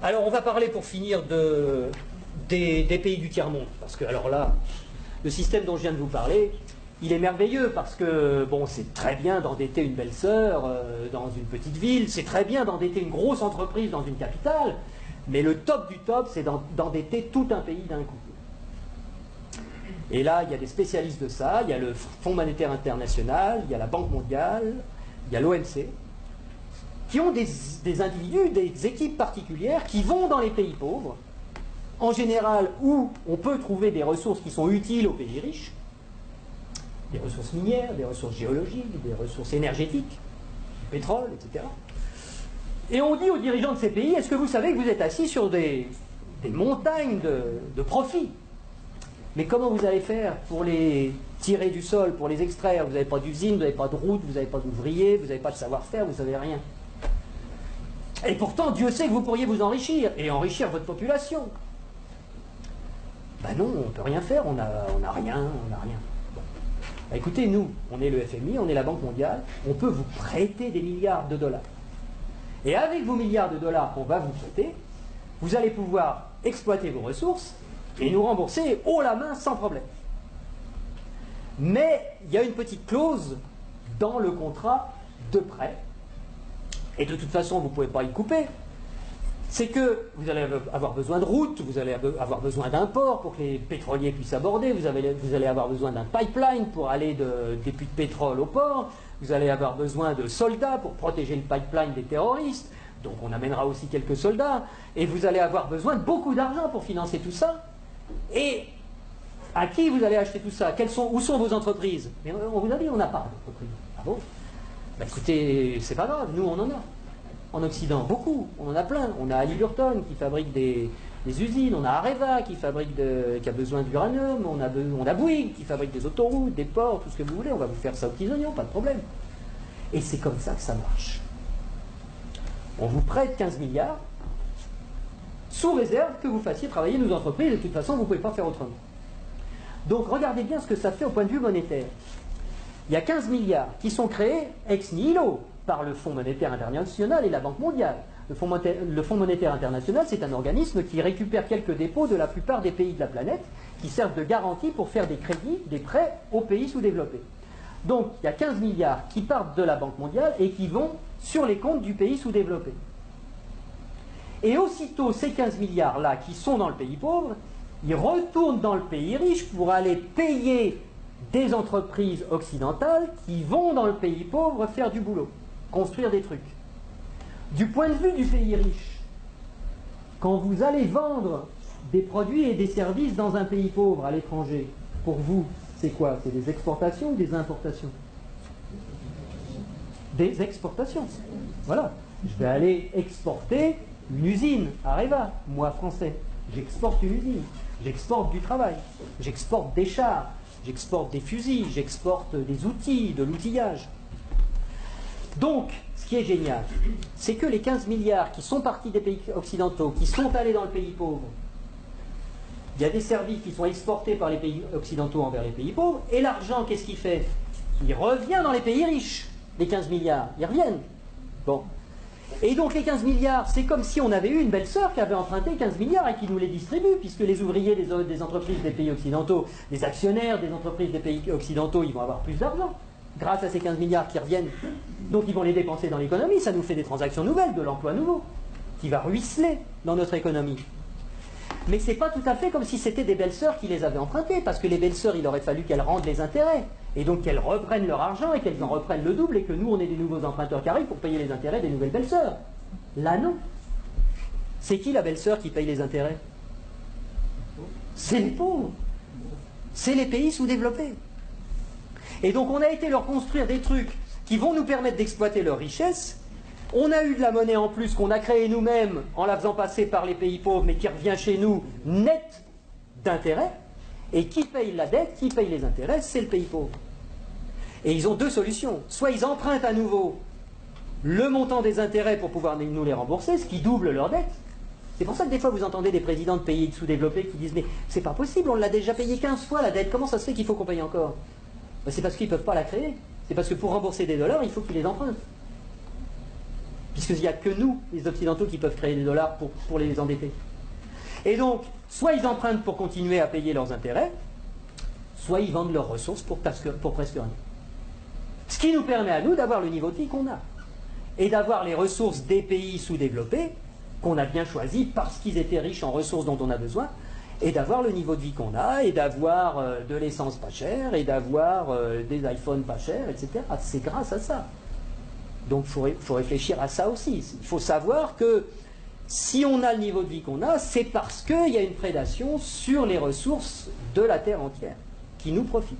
Alors, on va parler pour finir des pays du tiers-monde. Parce que, alors là, le système dont je viens de vous parler, il est merveilleux parce que, bon, c'est très bien d'endetter une belle sœur dans une petite ville, c'est très bien d'endetter une grosse entreprise dans une capitale, mais le top du top, c'est d'endetter tout un pays d'un coup. Et là, il y a des spécialistes de ça, il y a le Fonds monétaire international, il y a la Banque mondiale, il y a l'OMC, qui ont des individus, des équipes particulières qui vont dans les pays pauvres, en général où on peut trouver des ressources qui sont utiles aux pays riches, des ressources minières, des ressources géologiques, des ressources énergétiques, du pétrole, etc. Et on dit aux dirigeants de ces pays, est-ce que vous savez que vous êtes assis sur des montagnes de profits? Mais comment vous allez faire pour les tirer du sol, pour les extraire? Vous n'avez pas d'usine, vous n'avez pas de route, vous n'avez pas d'ouvriers, vous n'avez pas de savoir-faire, vous n'avez rien. Et pourtant, Dieu sait que vous pourriez vous enrichir, et enrichir votre population. Ben non, on ne peut rien faire, on n'a rien, on n'a rien. Bon. Ben écoutez, nous, on est le FMI, on est la Banque mondiale, on peut vous prêter des milliards de dollars. Et avec vos milliards de dollars qu'on va vous prêter, vous allez pouvoir exploiter vos ressources et nous rembourser haut la main sans problème. Mais il y a une petite clause dans le contrat de prêt, et de toute façon vous ne pouvez pas y couper, c'est que vous allez avoir besoin de routes, vous allez avoir besoin d'un port pour que les pétroliers puissent aborder, vous allez avoir besoin d'un pipeline pour aller des puits de pétrole au port, vous allez avoir besoin de soldats pour protéger le pipeline des terroristes, donc on amènera aussi quelques soldats, et vous allez avoir besoin de beaucoup d'argent pour financer tout ça. Et à qui vous allez acheter tout ça? Où sont vos entreprises? Mais on vous a dit, on n'a pas d'entreprise. Ah bon? Bah écoutez, c'est pas grave, nous on en a. En Occident, beaucoup, on en a plein. On a Halliburton qui fabrique des usines, on a Areva qui a besoin d'uranium, on a Bouygues qui fabrique des autoroutes, des ports, tout ce que vous voulez, on va vous faire ça aux petits oignons, pas de problème. Et c'est comme ça que ça marche. On vous prête 15 milliards, sous réserve que vous fassiez travailler nos entreprises, et de toute façon, vous ne pouvez pas faire autrement. Donc, regardez bien ce que ça fait au point de vue monétaire. Il y a 15 milliards qui sont créés ex nihilo par le Fonds monétaire international et la Banque mondiale. Le Fonds monétaire international, c'est un organisme qui récupère quelques dépôts de la plupart des pays de la planète, qui servent de garantie pour faire des crédits, des prêts aux pays sous-développés. Donc, il y a 15 milliards qui partent de la Banque mondiale et qui vont sur les comptes du pays sous-développé. Et aussitôt, ces 15 milliards-là qui sont dans le pays pauvre, ils retournent dans le pays riche pour aller payer des entreprises occidentales qui vont dans le pays pauvre faire du boulot, construire des trucs. Du point de vue du pays riche, quand vous allez vendre des produits et des services dans un pays pauvre à l'étranger, pour vous, c'est quoi? C'est des exportations ou des importations? Des exportations. Voilà. Je vais aller exporter une usine, Areva, moi français. J'exporte une usine, j'exporte du travail, j'exporte des chars, j'exporte des fusils, j'exporte des outils, de l'outillage. Donc, ce qui est génial, c'est que les 15 milliards qui sont partis des pays occidentaux, qui sont allés dans le pays pauvre, il y a des services qui sont exportés par les pays occidentaux envers les pays pauvres, et l'argent, qu'est-ce qu'il fait? Il revient dans les pays riches, les 15 milliards, ils reviennent. Bon. Et donc les 15 milliards, c'est comme si on avait eu une belle-sœur qui avait emprunté 15 milliards et qui nous les distribue, puisque les ouvriers des entreprises des pays occidentaux, les actionnaires des entreprises des pays occidentaux, ils vont avoir plus d'argent grâce à ces 15 milliards qui reviennent. Donc ils vont les dépenser dans l'économie, ça nous fait des transactions nouvelles, de l'emploi nouveau, qui va ruisseler dans notre économie. Mais c'est pas tout à fait comme si c'était des belles-sœurs qui les avaient empruntées, parce que les belles-sœurs, il aurait fallu qu'elles rendent les intérêts, et donc qu'elles reprennent leur argent et qu'elles en reprennent le double, et que nous, on ait des nouveaux emprunteurs qui arrivent pour payer les intérêts des nouvelles belles-sœurs. Là, non. C'est qui la belle-sœur qui paye les intérêts? C'est les pauvres. C'est les pays sous-développés. Et donc, on a été leur construire des trucs qui vont nous permettre d'exploiter leur richesse. On a eu de la monnaie en plus qu'on a créée nous-mêmes en la faisant passer par les pays pauvres, mais qui revient chez nous net d'intérêts. Et qui paye la dette, qui paye les intérêts, c'est le pays pauvre. Et ils ont deux solutions. Soit ils empruntent à nouveau le montant des intérêts pour pouvoir nous les rembourser, ce qui double leur dette. C'est pour ça que des fois vous entendez des présidents de pays sous-développés qui disent « Mais c'est pas possible, on l'a déjà payé 15 fois la dette, comment ça se fait qu'il faut qu'on paye encore ?» Ben, c'est parce qu'ils ne peuvent pas la créer. C'est parce que pour rembourser des dollars, il faut qu'ils les empruntent. puisqu'il n'y a que nous, les Occidentaux, qui peuvent créer des dollars pour les endetter. Et donc, soit ils empruntent pour continuer à payer leurs intérêts, soit ils vendent leurs ressources pour presque rien. Ce qui nous permet à nous d'avoir le niveau de vie qu'on a, et d'avoir les ressources des pays sous-développés, qu'on a bien choisis parce qu'ils étaient riches en ressources dont on a besoin, et d'avoir le niveau de vie qu'on a, et d'avoir de l'essence pas chère, et d'avoir des iPhones pas chers, etc. C'est grâce à ça. Donc il faut réfléchir à ça aussi. Il faut savoir que si on a le niveau de vie qu'on a, c'est parce qu'il y a une prédation sur les ressources de la Terre entière, qui nous profitent.